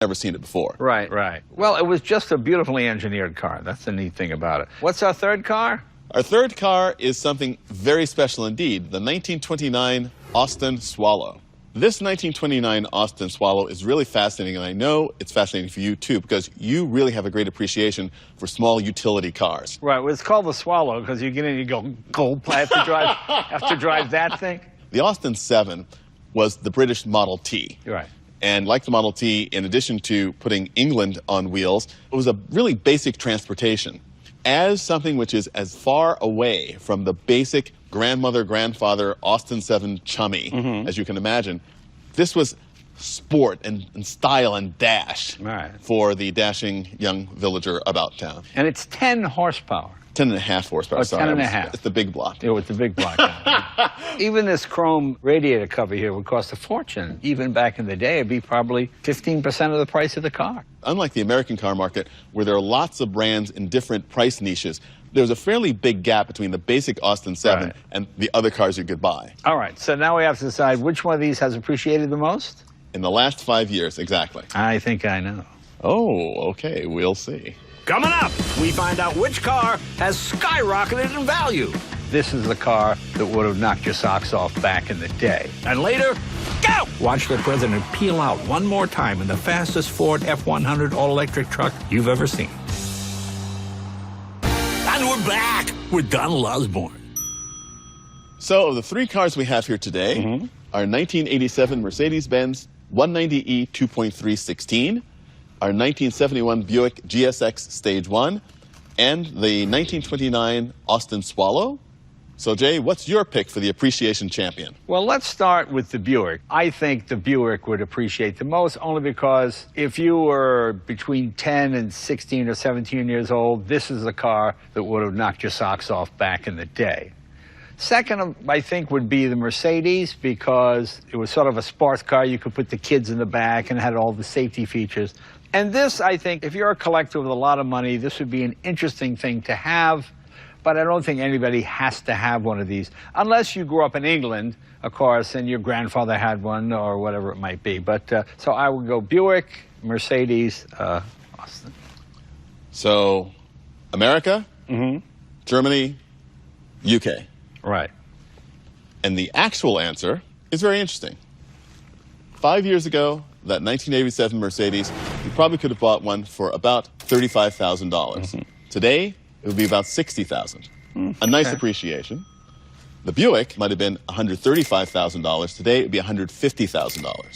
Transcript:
never seen it before. Right, right. Well, it was just a beautifully engineered car. That's the neat thing about it. What's our third car? Our third car is something very special indeed, the 1929 Austin Swallow. This 1929 Austin Swallow is really fascinating, and I know it's fascinating for you too, because you really have a great appreciation for small utility cars. Right, well, it's called the Swallow because you get in and you go, gold, I have to drive that thing? The Austin 7 was the British Model T. Right. And like the Model T, in addition to putting England on wheels, it was a really basic transportation. As something which is as far away from the basic grandmother, grandfather, Austin 7 chummy as you can imagine, this was sport and style and dash for the dashing young villager about town. And it's 10 horsepower. 10.5 horsepower. Oh, 10.5. It's the big block. Yeah, it's the big block. Even this chrome radiator cover here would cost a fortune. Even back in the day, it'd be probably 15% of the price of the car. Unlike the American car market, where there are lots of brands in different price niches, there's a fairly big gap between the basic Austin 7 and the other cars you could buy. All right, so now we have to decide which one of these has appreciated the most? In the last 5 years, exactly. I think I know. Oh, okay, we'll see. Coming up, we find out which car has skyrocketed in value. This is the car that would have knocked your socks off back in the day. And later, go! Watch the president peel out one more time in the fastest Ford F-100 all-electric truck you've ever seen. And we're back with Donald Osborne. So, of the three cars we have here today, our 1987 Mercedes-Benz 190e 2.316, our 1971 Buick GSX Stage 1, and the 1929 Austin Swallow. So, Jay, what's your pick for the appreciation champion? Well, let's start with the Buick. I think the Buick would appreciate the most, only because if you were between 10 and 16 or 17 years old, this is the car that would have knocked your socks off back in the day. Second, I think, would be the Mercedes, because it was sort of a sports car. You could put the kids in the back and had all the safety features. And this, I think, if you're a collector with a lot of money, this would be an interesting thing to have. But I don't think anybody has to have one of these, unless you grew up in England, of course, and your grandfather had one or whatever it might be. But so I would go Buick, Mercedes, Austin. So, America, Germany, UK. Right. And the actual answer is very interesting. 5 years ago, that 1987 Mercedes, you probably could have bought one for about $35,000. Today, it would be about $60,000. A nice appreciation. The Buick might have been $135,000. Today, it would be $150,000.